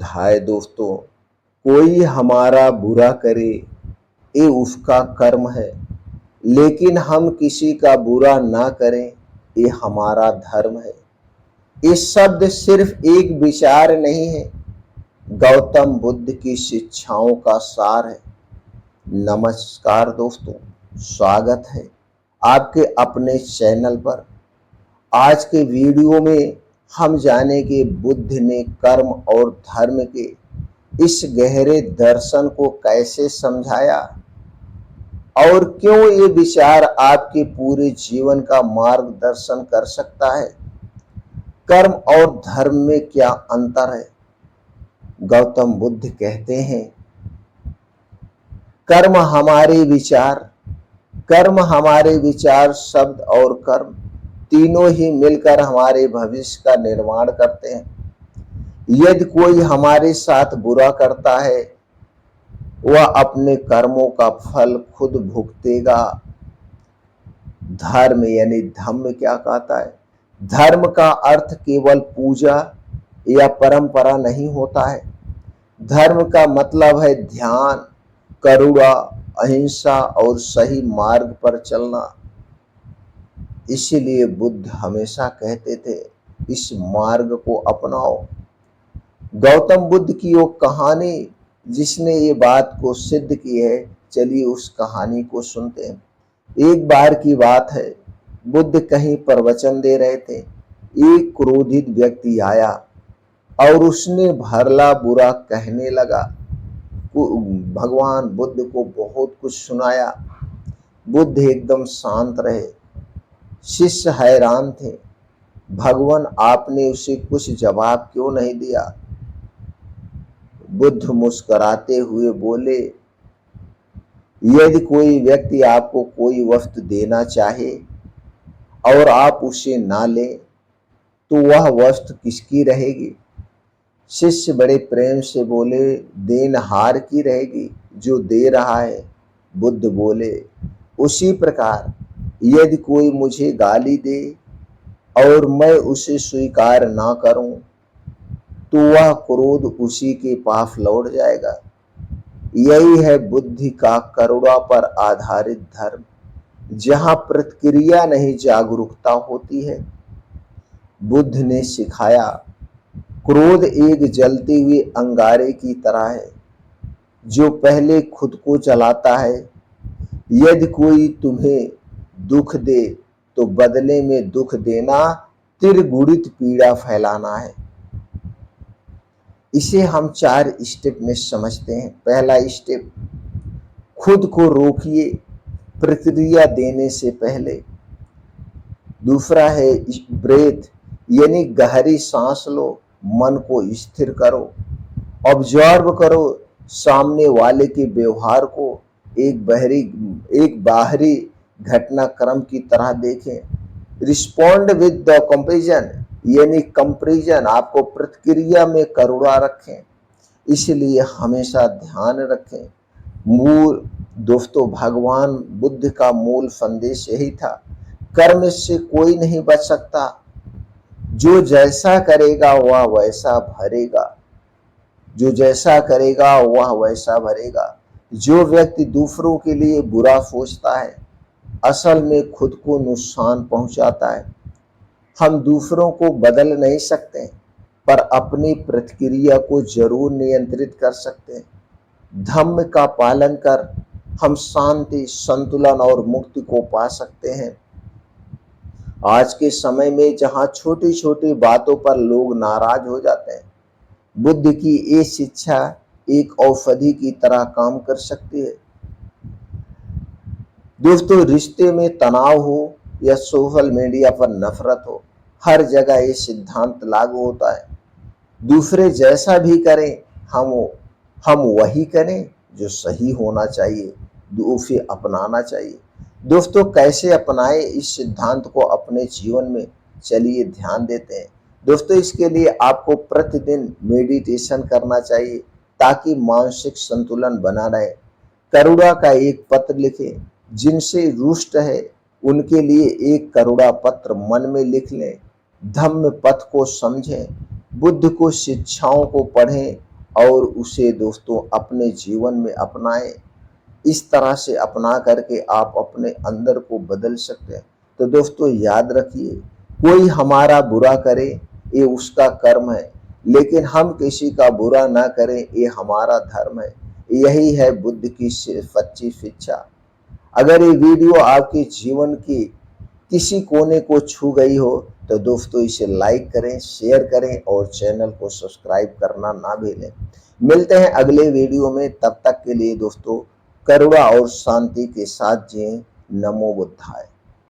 हाय दोस्तों, कोई हमारा बुरा करे ये उसका कर्म है, लेकिन हम किसी का बुरा ना करें ये हमारा धर्म है। ये शब्द सिर्फ एक विचार नहीं है, गौतम बुद्ध की शिक्षाओं का सार है। नमस्कार दोस्तों, स्वागत है आपके अपने चैनल पर। आज के वीडियो में हम जानेंगे बुद्ध ने कर्म और धर्म के इस गहरे दर्शन को कैसे समझाया और क्यों ये विचार आपके पूरे जीवन का मार्गदर्शन कर सकता है। कर्म और धर्म में क्या अंतर है? गौतम बुद्ध कहते हैं, कर्म हमारे विचार, शब्द और कर्म तीनों ही मिलकर हमारे भविष्य का निर्माण करते हैं। यदि कोई हमारे साथ बुरा करता है, वह अपने कर्मों का फल खुद भुगतेगा। धर्म यानी धम्म क्या कहता है? धर्म का अर्थ केवल पूजा या परंपरा नहीं होता है। धर्म का मतलब है ध्यान, करुणा, अहिंसा और सही मार्ग पर चलना। इसीलिए बुद्ध हमेशा कहते थे, इस मार्ग को अपनाओ। गौतम बुद्ध की वो कहानी जिसने ये बात को सिद्ध की है, चलिए उस कहानी को सुनते हैं। एक बार की बात है, बुद्ध कहीं प्रवचन दे रहे थे। एक क्रोधित व्यक्ति आया और उसने भला बुरा कहने लगा। भगवान बुद्ध को बहुत कुछ सुनाया। बुद्ध एकदम शांत रहे। शिष्य हैरान थे, भगवान आपने उसे कुछ जवाब क्यों नहीं दिया? बुद्ध मुस्कुराते हुए बोले, यदि कोई व्यक्ति आपको कोई वस्तु देना चाहे और आप उसे ना लें, तो वह वस्तु किसकी रहेगी? शिष्य बड़े प्रेम से बोले, देनहार की रहेगी जो दे रहा है। बुद्ध बोले, उसी प्रकार यदि कोई मुझे गाली दे और मैं उसे स्वीकार ना करूं, तो वह क्रोध उसी के पास लौट जाएगा। यही है बुद्धि का करुणा पर आधारित धर्म, जहां प्रतिक्रिया नहीं जागरूकता होती है। बुद्ध ने सिखाया, क्रोध एक जलते हुए अंगारे की तरह है जो पहले खुद को जलाता है। यदि कोई तुम्हें दुख दे तो बदले में दुख देना त्रिगुणित पीड़ा फैलाना है। इसे हम 4 स्टेप में समझते हैं। पहला स्टेप, खुद को रोकिए प्रतिक्रिया देने से पहले। दूसरा है ब्रेथ, यानी गहरी सांस लो, मन को स्थिर करो, ऑब्जर्व करो सामने वाले के व्यवहार को, एक बाहरी घटनाक्रम की तरह देखें। रिस्पॉन्ड विद द कंपैशन, यानी कंपैरिजन, आपको प्रतिक्रिया में करुणा रखें। इसलिए हमेशा ध्यान रखें। दोस्तों, भगवान बुद्ध का मूल संदेश यही था, कर्म से कोई नहीं बच सकता। जो जैसा करेगा वह वैसा भरेगा। जो जैसा करेगा वह वैसा भरेगा। जो व्यक्ति दूसरों के लिए बुरा सोचता है, असल में खुद को नुकसान पहुंचाता है। हम दूसरों को बदल नहीं सकते, पर अपनी प्रतिक्रिया को जरूर नियंत्रित कर सकते हैं। धम्म का पालन कर हम शांति, संतुलन और मुक्ति को पा सकते हैं। आज के समय में जहां छोटी छोटी बातों पर लोग नाराज हो जाते हैं, बुद्ध की ये शिक्षा एक औषधि की तरह काम कर सकती है। दोस्तों, रिश्ते में तनाव हो या सोशल मीडिया पर नफरत हो, हर जगह ये सिद्धांत लागू होता है। दूसरे जैसा भी करें, हम वही करें जो सही होना चाहिए, उसे अपनाना चाहिए। दोस्तों, कैसे अपनाएं इस सिद्धांत को अपने जीवन में, चलिए ध्यान देते हैं। दोस्तों, इसके लिए आपको प्रतिदिन मेडिटेशन करना चाहिए ताकि मानसिक संतुलन बना रहे। करुणा का एक पत्र लिखें, जिनसे रुष्ट है उनके लिए एक करुणा पत्र मन में लिख लें। धम्म पथ को समझें, बुद्ध को शिक्षाओं को पढ़ें और उसे दोस्तों अपने जीवन में अपनाएं। इस तरह से अपना करके आप अपने अंदर को बदल सकते हैं। तो दोस्तों याद रखिए, कोई हमारा बुरा करे ये उसका कर्म है, लेकिन हम किसी का बुरा ना करें ये हमारा धर्म है। यही है बुद्ध की सच्ची शिक्षा। अगर ये वीडियो आपके जीवन की किसी कोने को छू गई हो तो दोस्तों इसे लाइक करें, शेयर करें और चैनल को सब्सक्राइब करना ना भूलें। मिलते हैं अगले वीडियो में, तब तक के लिए दोस्तों करुणा और शांति के साथ जिएं। नमो बुद्धाय।